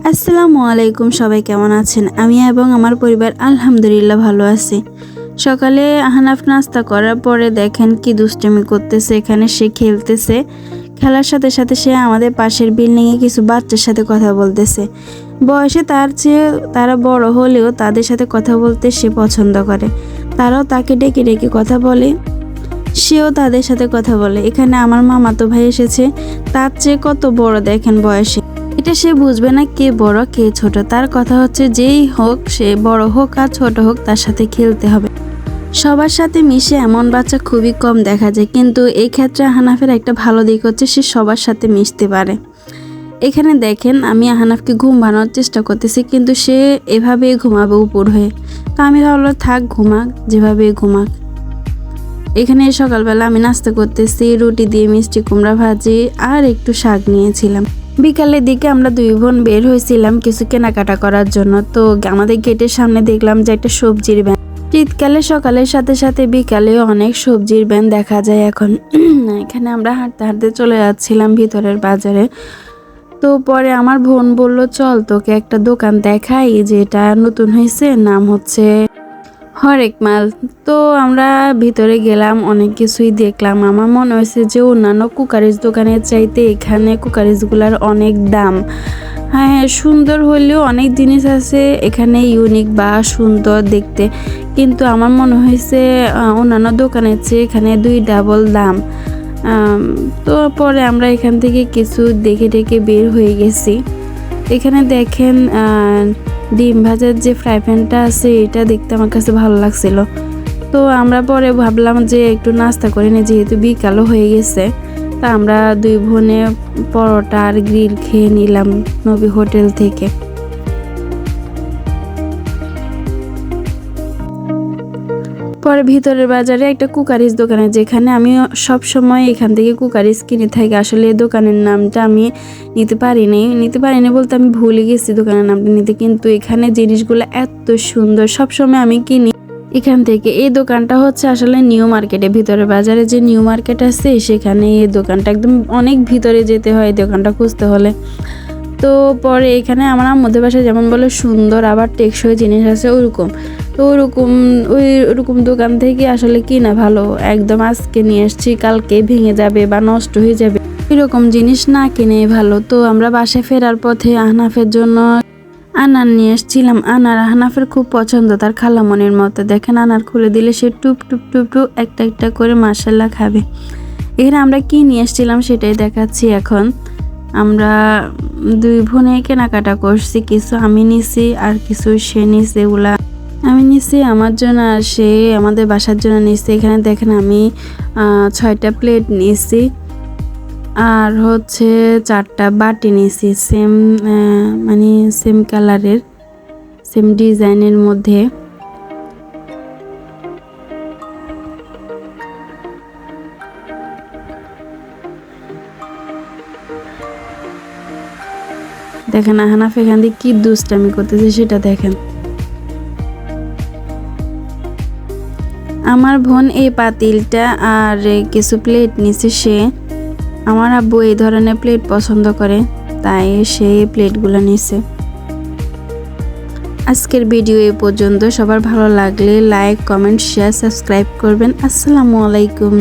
আসসালামু আলাইকুম, সবাই কেমন আছেন? আমি এবং আমার পরিবার আলহামদুলিল্লাহ ভালো আছি। সকালে আহনাফ নাস্তা করার পরে দেখেন কি দুষ্টামি করতেছে। এখানে সে খেলতেছে, খেলার সাথে সাথে সে আমাদের পাশের বিল্ডিংয়ে কিছু বাচ্চার সাথে কথা বলতেছে। বয়সে তার চেয়ে তারা বড় হলেও তাদের সাথে কথা বলতে সে পছন্দ করে। তারাও তাকে ডেকে ডেকে কথা বলে, সেও তাদের সাথে কথা বলে। এখানে আমার মামাতো ভাই এসেছে, তার চেয়ে কত বড় দেখেন বয়সে। এটা সে বুঝবে না কে বড় কে ছোট। তার কথা হচ্ছে যেই হোক, সে বড় হোক আর ছোট হোক, তার সাথে খেলতে হবে। সবার সাথে মিশে এমন বাচ্চা খুবই কম দেখা যায়, কিন্তু এই ক্ষেত্রে আহনাফের একটা ভালো দিক হচ্ছে সে সবার সাথে মিশতে পারে। এখানে দেখেন আমি আহনাফকে ঘুম ভাঙানোর চেষ্টা করতেছি, কিন্তু সে এভাবেই ঘুমাবে উপর হয়ে। তো আমি ভাবলাম থাক, ঘুমাক, যেভাবে ঘুমাক। এখানে সকালবেলা আমি নাস্তা করতেছি, রুটি দিয়ে মিষ্টি কুমড়া ভাজি আর একটু শাক নিয়েছিলাম। বিকালের দিকে আমরা দুই বোন বের হয়েছিলাম কিছু কেনাকাটা করার জন্য। তো আমাদের গেটের সামনে দেখলাম যে একটা সবজির ভ্যান। শীতকালে সকালের সাথে সাথে বিকালে অনেক সবজির ভ্যান দেখা যায় এখন। এখানে আমরা হাঁটতে হাঁটতে চলে যাচ্ছিলাম ভিতরের বাজারে। তো পরে আমার বোন বলল, চল তোকে একটা দোকান দেখাই, যেটা নতুন হয়েছে, নাম হচ্ছে হরেক মাল। তো আমরা ভিতরে গেলাম, অনেক কিছুই দেখলাম। আমার মনে হয়েছে যে অন্যান্য কুকারিজ দোকানের চাইতে এখানে কুকারিজগুলার অনেক দাম। হ্যাঁ, সুন্দর হলেও অনেক জিনিস আছে এখানে ইউনিক বা সুন্দর দেখতে, কিন্তু আমার মনে হয়েছে অন্যান্য দোকানের চেয়ে এখানে 2 ডাবল দাম। তো পরে আমরা এখান থেকে কিছু দেখে দেখে বের হয়ে গেছি। এখানে দেখেন ডিম ভাজার যে ফ্রাই প্যানটা আছে, এটা দেখতে আমার কাছে ভালো লাগছিল। তো আমরা পরে ভাবলাম যে একটু নাস্তা করে নিই, যেহেতু বিকালও হয়ে গেছে। তা আমরা দুই বোনে পরোটা আর গ্রিল খেয়ে নিলাম নবী হোটেল থেকে। পরে ভিতরের বাজারে একটা কুকারিজ দোকানে, যেখানে আমি সব সময় এখান থেকে কুকারিজ কিনে থাকি। আসলে এই দোকানের নামটা আমি নিতে পারিনি বলতে আমি ভুলে গেছি দোকানের নামটা নিতে, কিন্তু এখানে জিনিসগুলো এত সুন্দর, সব সময় আমি কিনি এখান থেকে। এই দোকানটা হচ্ছে আসলে নিউ মার্কেটে, ভিতরের বাজারে যে নিউ মার্কেট আছে সেখানে এই দোকানটা, একদম অনেক ভিতরে যেতে হয় এই দোকানটা খুঁজতে হলে। তো পরে এখানে আমার আম্মুদের বাসায় যেমন বলে সুন্দর আবার টেকসই জিনিস আছে ওরকম। তো ওরকম দোকান থেকে আসলে কিনা ভালো। একদম আজকে নিয়ে এসছি, কালকে ভেঙে যাবে বা নষ্ট হয়ে যাবে, এরকম জিনিস না কিনে ভালো। তো আমরা বাসায় ফেরার পথে আহনাফের জন্য আনার নিয়ে এসেছিলাম। আনার আহনাফের খুব পছন্দ, তার খালামনির মতো। দেখেন আনার খুলে দিলে সে টুপ টুপ টুপ টুপ একটা একটা করে মাশাআল্লাহ খাবে। এখানে আমরা কি নিয়ে এসেছিলাম সেটাই দেখাচ্ছি এখন। আমরা দুই বোনে কেনাকাটা করছি, কিছু আমি নিছি আর কিছু সে নিছে। এগুলা আমি নিছি আমার জন্য আর সে আমাদের বাসার জন্য নিচ্ছে। এখানে দেখেন আমি 6টা প্লেট নিয়েছি আর হচ্ছে 4টা বাটি নিয়েছি, সেম কালারের, সেম ডিজাইনের মধ্যে। দেখেন আহনাফ এখান দিয়ে কি দুষ্টামি করতেছে সেটা দেখেন। আমার বোন এই পাতিলটা আর কিছু প্লেট নিছে সে। আমার আব্বু এই ধরনের প্লেট পছন্দ করে, তাই সে প্লেটগুলো নিছে। আজকের ভিডিও এ পর্যন্ত। সবার ভালো লাগলে লাইক, কমেন্ট, শেয়ার, সাবস্ক্রাইব করবেন। আসসালামু আলাইকুম।